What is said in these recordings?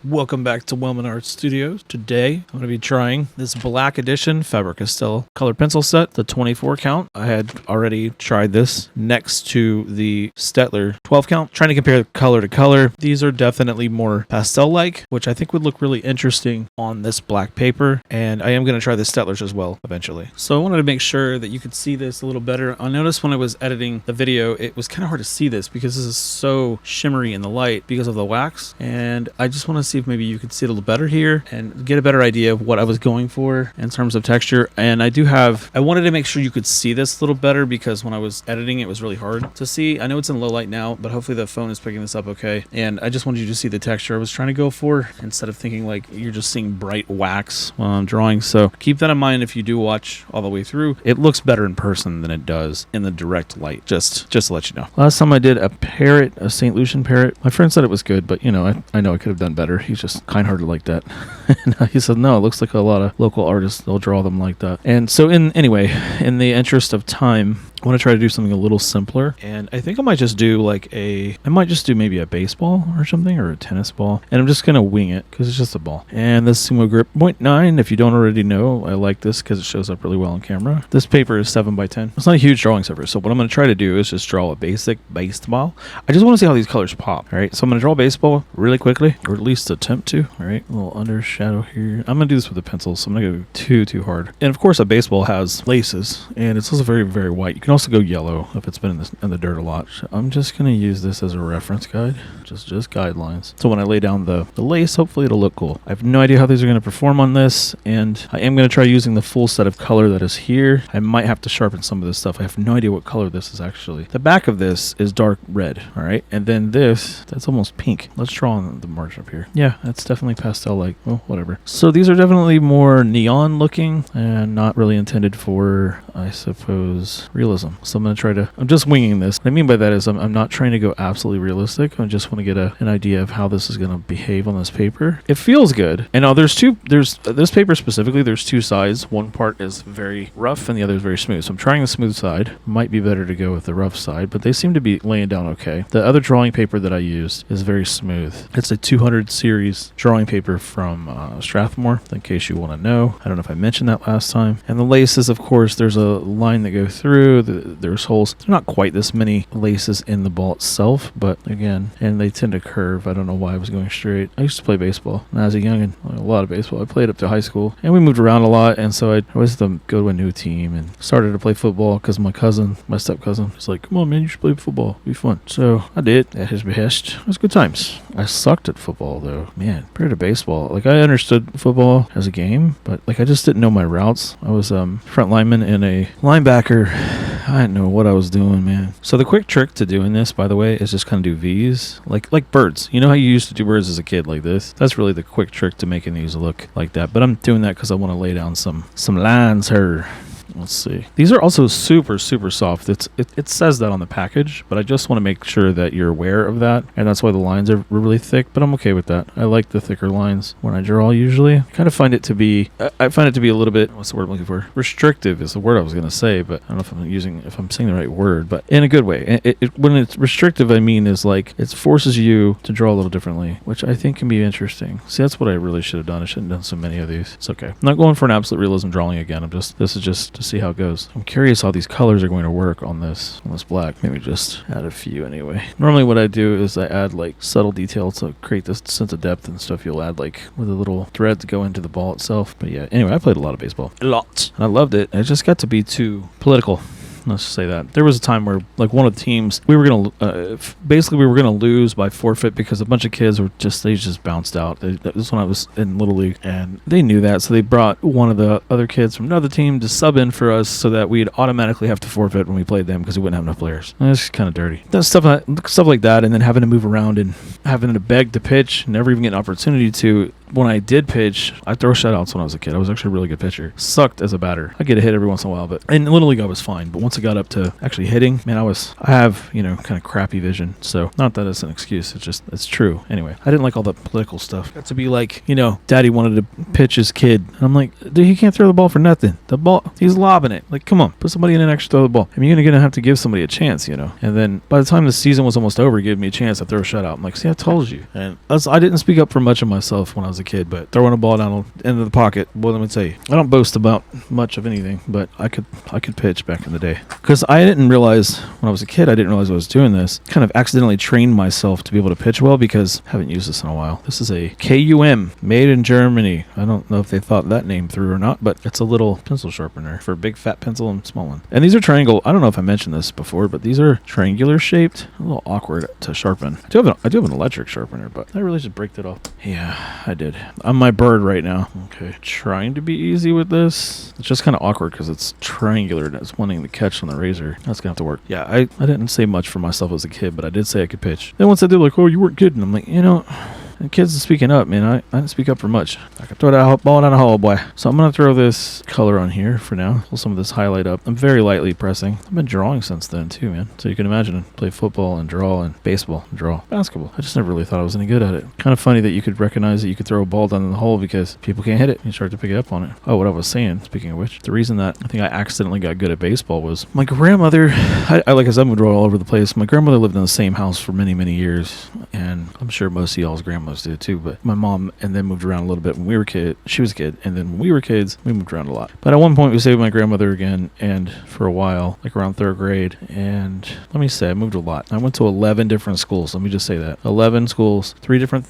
Welcome back to Wellman Art Studios. Today, I'm going to be trying this Black Edition Faber-Castell colored pencil set, the 24 count. I had already tried this next to the Stettler 12 count, trying to compare color to color. These are definitely more pastel-like, which I think would look really interesting on this black paper, and I am going to try the Stettlers as well eventually. So I wanted to make sure that you could see this a little better. I noticed when I was editing the video, it was kind of hard to see this because this is so shimmery in the light because of the wax, and I just want to see if maybe you could see it a little better here and get a better idea of what I was going for in terms of texture. And I wanted to make sure you could see this a little better because when I was editing it was really hard to see. I know it's in low light now, but hopefully the phone is picking this up okay. And I just wanted you to see the texture I was trying to go for instead of thinking like you're just seeing bright wax while I'm drawing. So keep that in mind if you do watch all the way through. It looks better in person than it does in the direct light, just to let you know. Last time I did a parrot, a St. Lucian parrot, my friend said it was good, but you know, I know I could have done better. He's just kind-hearted like that. And he said, no, it looks like a lot of local artists, they'll draw them like that. And so in the interest of time, I want to try to do something a little simpler, and I think I might just do maybe a baseball or something, or a tennis ball, and I'm just going to wing it because it's just a ball. And this Sumo Grip 0.9, if you don't already know, I like this because it shows up really well on camera. This paper is 7x10. It's not a huge drawing surface, so what I'm going to try to do is just draw a basic baseball. I just want to see how these colors pop, all right? So I'm going to draw a baseball really quickly, or at least attempt to, all right? A little under shadow here. I'm going to do this with a pencil, so I'm not going to go too hard. And of course, a baseball has laces, and it's also very, very white. You can also go yellow if it's been in the dirt a lot. So I'm just going to use this as a reference guide, just guidelines. So when I lay down the lace, hopefully it'll look cool. I have no idea how these are going to perform on this, and I am going to try using the full set of color that is here. I might have to sharpen some of this stuff. I have no idea what color this is actually. The back of this is dark red, all right? And then that's almost pink. Let's draw on the margin up here. Yeah, that's definitely pastel-like. Well, whatever. So these are definitely more neon looking and not really intended for, I suppose, realism. So I'm just winging this. What I mean by that is I'm not trying to go absolutely realistic. I just want to get an idea of how this is going to behave on this paper. It feels good. And now there's this paper specifically, there's two sides. One part is very rough and the other is very smooth. So I'm trying the smooth side. Might be better to go with the rough side, but they seem to be laying down okay. The other drawing paper that I used is very smooth. It's a 200 series drawing paper from Strathmore, in case you want to know. I don't know if I mentioned that last time. And the laces, of course, there's a line that go through. There's holes. There's not quite this many laces in the ball itself, but again, and they tend to curve. I don't know why I was going straight. I used to play baseball when I was a youngin', a lot of baseball. I played up to high school, and we moved around a lot, and so I always had to go to a new team and started to play football because my step cousin, was like, come on, man, you should play football. It'd be fun. So I did at his behest. It was good times. I sucked at football, though. Man, compared to baseball, like I understood football as a game, but like I just didn't know my routes. I was front lineman and a linebacker. I didn't know what I was doing, man. So the quick trick to doing this, by the way, is just kind of do V's, like birds. You know how you used to do birds as a kid like this? That's really the quick trick to making these look like that. But I'm doing that because I want to lay down some lines here. Let's see. These are also super, super soft. It says that on the package, but I just want to make sure that you're aware of that, and that's why the lines are really thick, but I'm okay with that. I like the thicker lines when I draw usually. I kind of find it to be, I find it to be a little bit, what's the word I'm looking for? Restrictive is the word I was going to say, but I don't know if I'm saying the right word, but in a good way. When it's restrictive, I mean is like, it forces you to draw a little differently, which I think can be interesting. See, that's what I really should have done. I shouldn't have done so many of these. It's okay. I'm not going for an absolute realism drawing again. This is just to see how it goes. I'm curious how these colors are going to work on this black. Maybe just add a few anyway. Normally what I do is I add like subtle detail to create this sense of depth and stuff. You'll add like with a little thread to go into the ball itself. But yeah, anyway, I played a lot of baseball. A lot. And I loved it. It just got to be too political. Let's just say that. There was a time where, like, one of the teams, we were going to lose by forfeit because a bunch of kids they just bounced out. That was when I was in Little League, and they knew that, so they brought one of the other kids from another team to sub in for us so that we'd automatically have to forfeit when we played them because we wouldn't have enough players. And it's kind of dirty. Stuff like that, and then having to move around and having to beg to pitch, never even get an opportunity to. when I did pitch, I throw shutouts when I was a kid. I was actually a really good pitcher. Sucked as a batter. I get a hit every once in a while, but in Little League I was fine. But once I got up to actually hitting, man, I have, kind of crappy vision. So not that it's an excuse. It's true. Anyway, I didn't like all the political stuff. Got to be like, daddy wanted to pitch his kid. And I'm like, dude, he can't throw the ball for nothing. The ball, he's lobbing it. Like, come on, put somebody in and actually throw the ball. I mean, you're going to have to give somebody a chance, And then by the time the season was almost over, he gave me a chance to throw a shutout. I'm like, see, I told you. And I didn't speak up for much of myself when I was a kid, but throwing a ball down the end of the pocket, well, let me tell you, I don't boast about much of anything, but I could pitch back in the day. Because I didn't realize, when I was a kid, I didn't realize I was doing this. Kind of accidentally trained myself to be able to pitch well because I haven't used this in a while. This is a KUM, made in Germany. I don't know if they thought that name through or not, but it's a little pencil sharpener for big fat pencil and small one. And these are triangle. I don't know if I mentioned this before, but these are triangular shaped. A little awkward to sharpen. I do have an electric sharpener, but I really just break it off. Yeah, I did. I'm my bird right now. Okay, trying to be easy with this. It's just kind of awkward because it's triangular and it's wanting to catch on the razor. That's gonna have to work. Yeah, I didn't say much for myself as a kid, but I did say I could pitch. Then once I did, like, oh, you weren't kidding. I'm like, and kids are speaking up, man. I didn't speak up for much. I could throw that ball down a hole, boy. So I'm going to throw this color on here for now. Pull some of this highlight up. I'm very lightly pressing. I've been drawing since then, too, man. So you can imagine, play football and draw, and baseball and draw. Basketball. I just never really thought I was any good at it. Kind of funny that you could recognize that you could throw a ball down in the hole because people can't hit it. You start to pick it up on it. Oh, what I was saying, speaking of which, the reason that I think I accidentally got good at baseball was my grandmother, like I said, I moved all over the place. My grandmother lived in the same house for many, many years, and I'm sure most of y'all's grandmothers did, too, but my mom and then moved around a little bit when we were kids. She was a kid, and then when we were kids, we moved around a lot. But at one point, we stayed with my grandmother again, and for a while, like around third grade, and let me say, I moved a lot. I went to 11 different schools. Let me just say that 11 schools, three different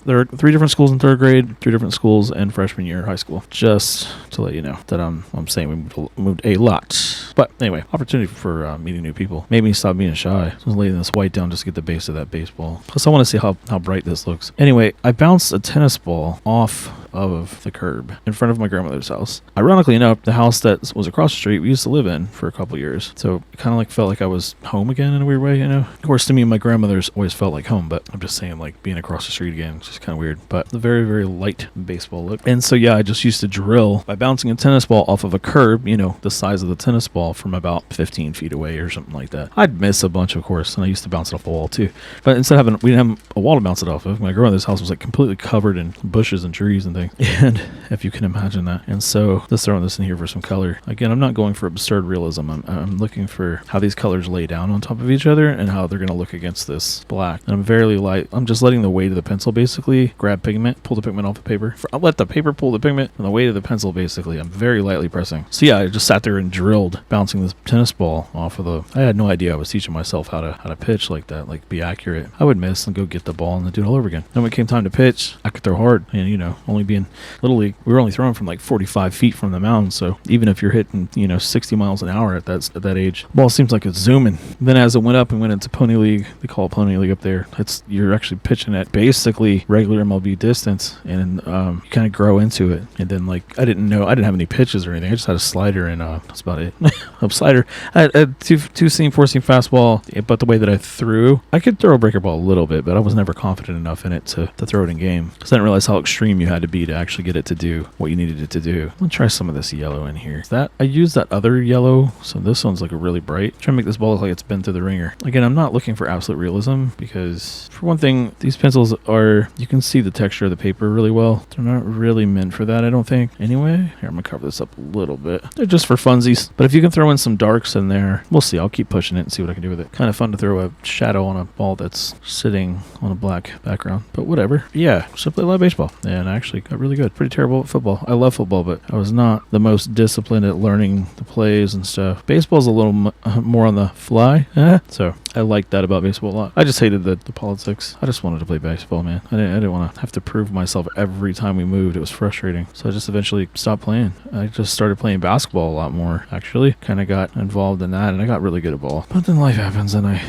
schools in third grade, 3 different schools in freshman year of high school. Just to let you know that I'm saying we moved a lot. But anyway, opportunity for meeting new people made me stop being shy. So I was laying this white down just to get the base of that baseball. Plus, I want to see how bright this looks. Anyway, I bounced a tennis ball off of the curb in front of my grandmother's house. Ironically enough, the house that was across the street we used to live in for a couple years. So it kind of like felt like I was home again in a weird way, Of course, to me, my grandmother's always felt like home, but I'm just saying, like, being across the street again, it's just kind of weird. But a very, very light baseball look. And so, yeah, I just used to drill by bouncing a tennis ball off of a curb, the size of the tennis ball from about 15 feet away or something like that. I'd miss a bunch, of course, and I used to bounce it off the wall too. But instead of we didn't have a wall to bounce it off of. My grandmother's house was like completely covered in bushes and trees and things. And if you can imagine that. And so just throwing this in here for some color. Again, I'm not going for absurd realism. I'm looking for how these colors lay down on top of each other and how they're going to look against this black. And I'm very light. I'm just letting the weight of the pencil basically grab pigment, pull the pigment off the paper. I'll let the paper pull the pigment and the weight of the pencil basically. I'm very lightly pressing. So yeah, I just sat there and drilled, bouncing this tennis ball off of I had no idea I was teaching myself how to pitch like that, like be accurate. I would miss and go get the ball and then do it all over again. Then when it came time to pitch, I could throw hard. And only being Little League, we were only throwing from like 45 feet from the mound. So even if you're hitting, 60 miles an hour at that age, the ball seems like it's zooming. Then as it went up and went into Pony League, they call it Pony League up there. You're actually pitching at basically regular MLB distance, and you kind of grow into it. And then I didn't have any pitches or anything. I just had a slider, and that's about it. A slider. I had two-seam, four-seam fastball, but the way that I threw, I could throw a breaker ball a little bit, but I was never confident enough in it to throw it in game because I didn't realize how extreme you had to be to actually get it to do what you needed it to do. I'm gonna try some of this yellow in here. I used that other yellow, so this one's like a really bright. Try to make this ball look like it's been through the ringer. Again, I'm not looking for absolute realism because, for one thing, these pencils you can see the texture of the paper really well. They're not really meant for that, I don't think. Anyway, here, I'm gonna cover this up a little bit. They're just for funsies, but if you can throw in some darks in there, we'll see. I'll keep pushing it and see what I can do with it. Kind of fun to throw a shadow on a ball that's sitting on a black background, but whatever. Yeah, simply love baseball, and I actually got really good. Pretty terrible at football. I love football, but I was not the most disciplined at learning the plays and stuff. Baseball's a little more on the fly, so I liked that about baseball a lot. I just hated the politics. I just wanted to play baseball, man. I didn't want to have to prove myself every time we moved. It was frustrating, so I just eventually stopped playing. I just started playing basketball a lot more, actually. Kind of got involved in that, and I got really good at ball. But then life happens, and I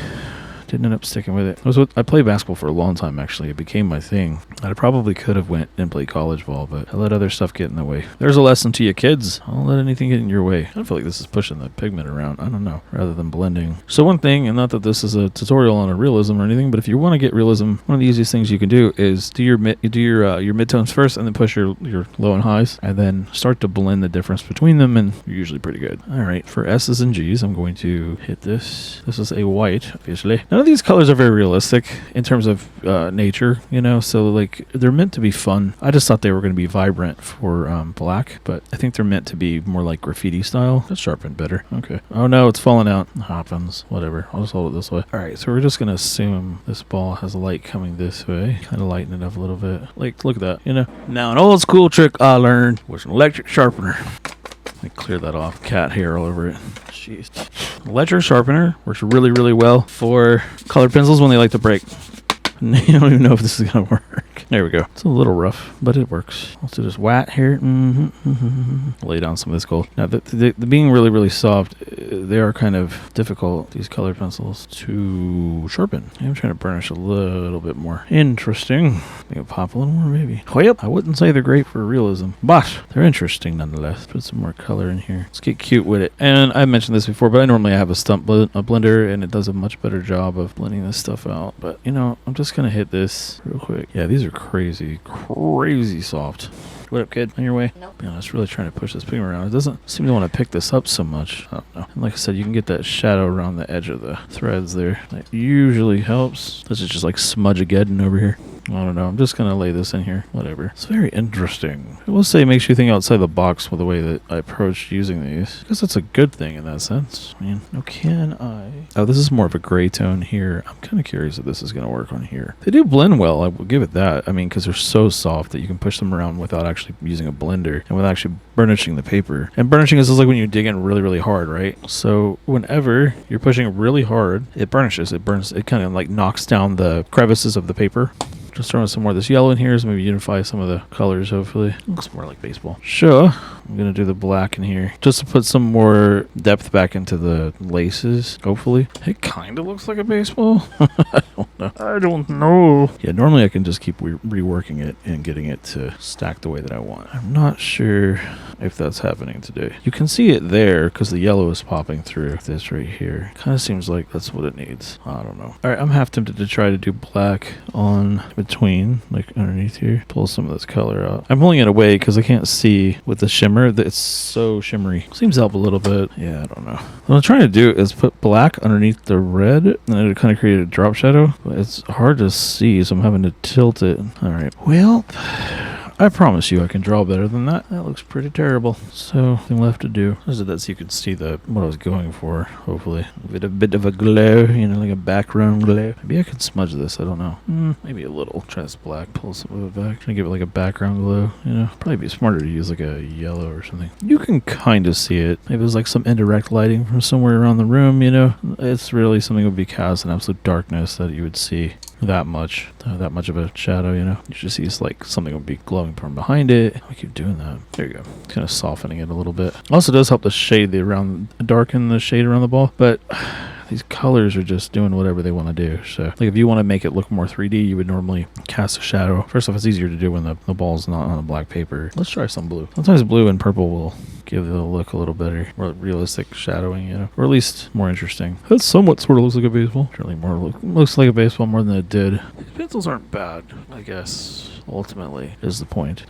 didn't end up sticking with it. I played basketball for a long time, actually. It became my thing. I probably could have went and played college ball, but I let other stuff get in the way. There's a lesson to you kids. Don't let anything get in your way. I feel like this is pushing the pigment around. I don't know, rather than blending. So one thing, and not that this is a tutorial on a realism or anything, but if you want to get realism, one of the easiest things you can do is do your midtones first, and then push your low and highs, and then start to blend the difference between them, and you're usually pretty good. All right, for S's and G's, I'm going to hit this. This is a white, obviously. None of these colors are very realistic in terms of nature, you know, so like they're meant to be fun. I just thought they were going to be vibrant for black, but I think they're meant to be more like graffiti style. That's sharpened better. Okay. Oh no, it's falling out. Happens. Whatever. I'll just hold it this way. All right, so we're just going to assume this ball has light coming this way. Kind of lighten it up a little bit. Like, look at that, you know. Now, an old school trick I learned was an electric sharpener. Let me clear that off. Cat hair all over it. Jeez. Electric sharpener works really, really well for colored pencils when they like to break. You don't even know if this is going to work. There we go. It's a little rough, but it works. Let's do this white here. Lay down some of this gold. Now, the being really, really soft, they are kind of difficult, these colored pencils, to sharpen. I'm trying to burnish a little bit more. Interesting. I think I'll pop a little more, maybe. Well, I wouldn't say they're great for realism, but they're interesting nonetheless. Put some more color in here. Let's get cute with it. And I mentioned this before, but I normally have a stump blender, and it does a much better job of blending this stuff out. But, you know, I'm just going to hit this real quick. Yeah, these are crazy soft. What up, kid? On your way? Nope. Yeah, I was really trying to push this pigment around. It doesn't seem to want to pick this up so much. I don't know. And like I said, you can get that shadow around the edge of the threads there. That usually helps. This is just like smudge-ageddon over here. I don't know. I'm just going to lay this in here. Whatever. It's very interesting. I will say it makes you think outside the box with the way that I approached using these. I guess that's a good thing in that sense. I mean, now can I... Oh, this is more of a gray tone here. I'm kind of curious if this is going to work on here. They do blend well. I will give it that. I mean, because they're so soft that you can push them around without actually using a blender and without actually burnishing the paper. And burnishing is just like when you dig in really, really hard, right? So whenever you're pushing really hard, it burnishes. It burns. It kind of like knocks down the crevices of the paper. Just throwing some more of this yellow in here so maybe unify some of the colors, hopefully. Looks more like baseball. Sure. I'm going to do the black in here just to put some more depth back into the laces, hopefully. It kind of looks like a baseball. I don't know. Yeah, normally I can just keep reworking it and getting it to stack the way that I want. I'm not sure if that's happening today. You can see it there because the yellow is popping through this right here. Kind of seems like that's what it needs. I don't know. All right, I'm half tempted to try to do black on between, like underneath here. Pull some of this color out. I'm pulling it away because I can't see with the shimmer. It's so shimmery. Seems to help a little bit. Yeah, I don't know. What I'm trying to do is put black underneath the red, and it kind of created a drop shadow. But it's hard to see, so I'm having to tilt it. All right. Well, I promise you I can draw better than that. That looks pretty terrible. So, nothing left to do. Just that so you can see what I was going for, hopefully. With a bit of a glow, you know, like a background glow. Maybe I can smudge this, I don't know. Maybe a little. Try this black, pull some of it back. Try to give it like a background glow, you know. Probably be smarter to use like a yellow or something. You can kind of see it. Maybe there's like some indirect lighting from somewhere around the room, you know. It's really something that would be cast in absolute darkness that you would see that much of a shadow, you know. You just see it's like something would be glowing from behind it. I keep doing that. There you go. It's kind of softening it a little bit. Also does help to shade darken the shade around the ball, but these colors are just doing whatever they want to do. So, like if you want to make it look more 3D, you would normally cast a shadow. First off, it's easier to do when the ball's not on a black paper. Let's try some blue. Sometimes blue and purple will give the look a little better, more realistic shadowing, you know, or at least more interesting. That somewhat sort of looks like a baseball. Surely looks like a baseball more than it did. These pencils aren't bad, I guess. Ultimately is the point.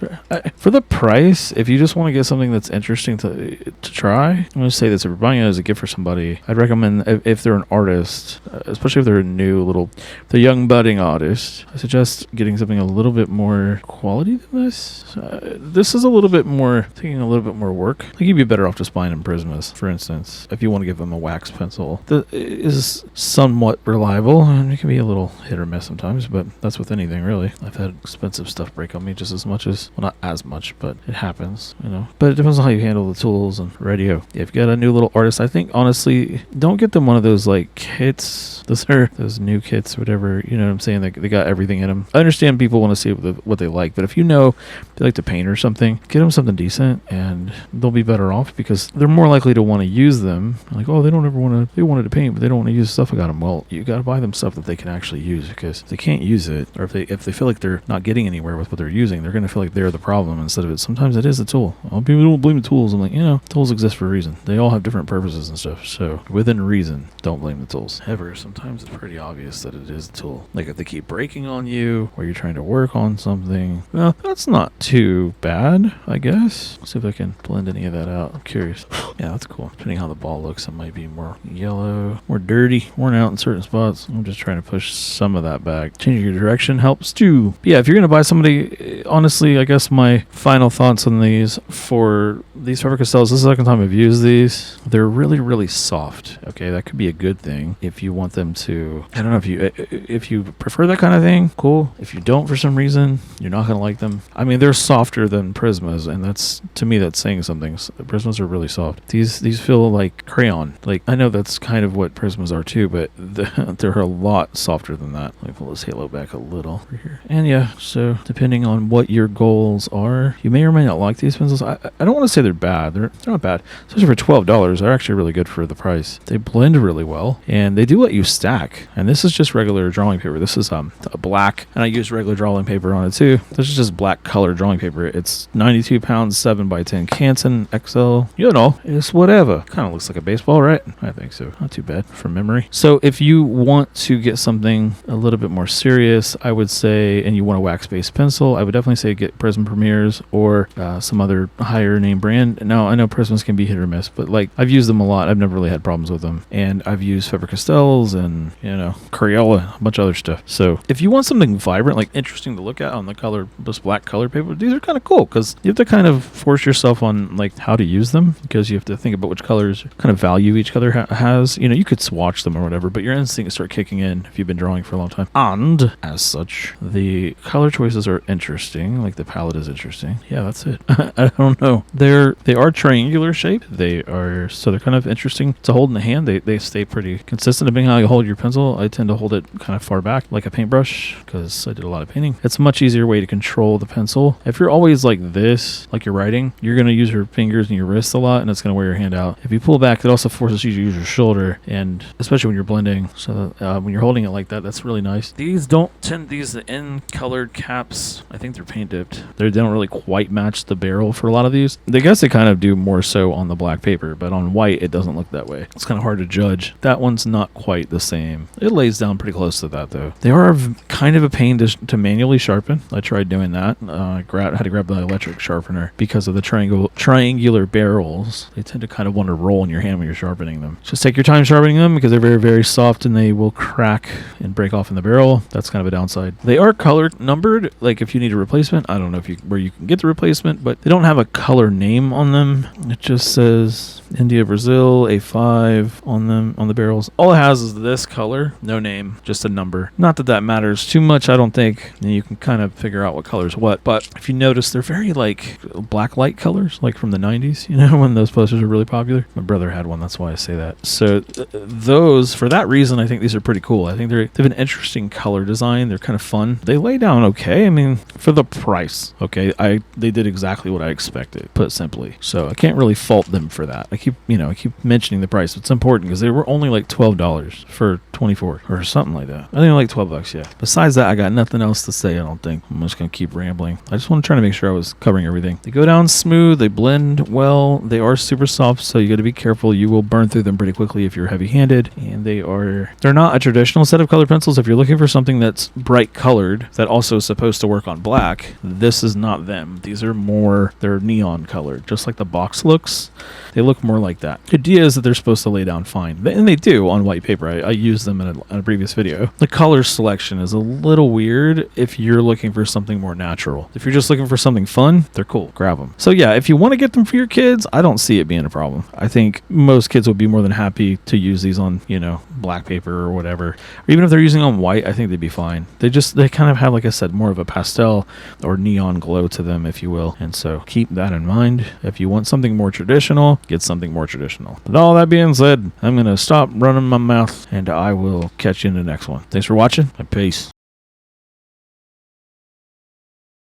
For the price, if you just want to get something that's interesting to try, I'm going to say this: if you're buying it as a gift for somebody, I'd recommend if they're an artist, especially if they're a young budding artist, I suggest getting something a little bit more quality than this. This is taking a little bit more work. I think you'd be better off just buying them Prismas, for instance, if you want to give them a wax pencil. That is somewhat reliable, and it can be a little hit or miss sometimes, but that's with anything really. I've had expensive have stuff break on me just as much as, well, not as much, but it happens, you know. But it depends on how you handle the tools and radio. If you got a new little artist, I think honestly, don't get them one of those like kits. Those new kits, whatever, you know what I'm saying? They got everything in them. I understand people want to see what they like, but if you know they like to paint or something, get them something decent and they'll be better off because they're more likely to want to use them. Like, oh, they wanted to paint, but they don't want to use stuff I got them. Well, you got to buy them stuff that they can actually use, because if they can't use it, or if they feel like they're not getting anywhere with what they're using, they're going to feel like they're the problem instead of it. Sometimes it is the tool. People don't blame the tools. I'm like, you know, tools exist for a reason. They all have different purposes and stuff. So within reason, don't blame the tools. However, sometimes it's pretty obvious that it is a tool. Like if they keep breaking on you or you're trying to work on something, well, that's not too bad, I guess. Let's see if I can blend any of that out. I'm curious. Yeah, that's cool. Depending on how the ball looks, it might be more yellow, more dirty, worn out in certain spots. I'm just trying to push some of that back. Changing your direction helps too. But yeah, if you're going to buy somebody, honestly, I guess my final thoughts on these, for these Faber-Castells, this is the second time I've used these. They're really, really soft. Okay, that could be a good thing if you want them to, I don't know, if you prefer that kind of thing, cool. If you don't for some reason, you're not going to like them. I mean, they're softer than Prismas, and that's, to me, that's saying something. Prismas are really soft. These feel like crayon. Like, I know that's kind of what Prismas are too, but they're a lot softer than that. Let me pull this halo back a little over here. And yeah, so depending on what your goals are, you may or may not like these pencils. I don't want to say they're bad. They're not bad. Especially for $12, they're actually really good for the price. They blend really well, and they do let you stack. And this is just regular drawing paper. This is a black, and I use regular drawing paper on it too. This is just black color drawing paper. It's 92 pounds, 7x10 Canson XL. You know, it's whatever. Kind of looks like a baseball, right? I think so. Not too bad from memory. So if you want to get something a little bit more serious, I would say, and you want a wax-based pencil, I would definitely say get Prism Premiers or some other higher name brand. Now, I know Prisms can be hit or miss, but like, I've used them a lot. I've never really had problems with them. And I've used Faber-Castells and, you know, Crayola, a bunch of other stuff. So if you want something vibrant, like interesting to look at on the color, this black color paper, these are kind of cool because you have to kind of force yourself on like how to use them, because you have to think about which colors kind of value each color has. You know, you could swatch them or whatever, but your instincts start kicking in if you've been drawing for a long time. And as such, the color choices are interesting. Like the palette is interesting. Yeah, that's it. I don't know. They are triangular shape. So they're kind of interesting to hold in the hand. They stay pretty consistent depending on how you hold your pencil. I tend to hold it kind of far back like a paintbrush because I did a lot of painting. It's a much easier way to control the pencil. If you're always like this, like you're writing, you're going to use your fingers and your wrists a lot, and it's going to wear your hand out. If you pull back, it also forces you to use your shoulder, and especially when you're blending. So when you're holding it like that, that's really nice. These the end colored caps, I think they're paint dipped. They don't really quite match the barrel for a lot of these. I guess they kind of do more so on the black paper, but on white, it doesn't look that way. It's kind of hard to judge. That one's not quite the same. It lays down pretty close to that though. They are kind of a pain to manually sharpen. I tried doing that. I had to grab the electric sharpener because of the triangular barrels. They tend to kind of want to roll in your hand when you're sharpening them. Just take your time sharpening them because they're very, very soft and they will crack and break off in the barrel. That's kind of a downside. They are color numbered. Like if you need a replacement, I don't know where you can get the replacement, but they don't have a color name on them. It just says India, Brazil, A5 on them, on the barrels. All it has is this color, no name, just a number. Not that that matters too much, I don't think. And you can kind of figure out what color's what, but if you notice, they're very like black light colors, like from the 90s, you know, when those posters are really popular. My brother had one, that's why I say that. So those, for that reason, I think these are pretty cool. I think they have an interesting color design. They're kind of fun. They lay down okay. I mean, for the price, okay, they did exactly what I expected, put simply. So I can't really fault them for that. I keep mentioning the price. It's important because they were only like $12 for 24 or something like that. I think like $12, yeah. Besides that, I got nothing else to say, I don't think. I'm just going to keep rambling. I just want to try to make sure I was covering everything. They go down smooth. They blend well. They are super soft, so you got to be careful. You will burn through them pretty quickly if you're heavy-handed. And they're not a traditional set of colored pencils. If you're looking for something that's bright colored that also is supposed to work on black, this is not them. These are more, they're neon colored. just like the box looks. They look more like that. The idea is that they're supposed to lay down fine, and they do on white paper. I used them in a previous video. The color selection is a little weird if you're looking for something more natural. If you're just looking for something fun, they're cool. Grab them. So yeah, if you want to get them for your kids, I don't see it being a problem. I think most kids would be more than happy to use these on, black paper or whatever. Or even if they're using on white, I think they'd be fine. They kind of have, like I said, more of a pastel or neon glow to them, if you will. And so keep that in mind. If you want something more traditional, get something more traditional. But all that being said, I'm going to stop running my mouth and I will catch you in the next one. Thanks for watching and peace.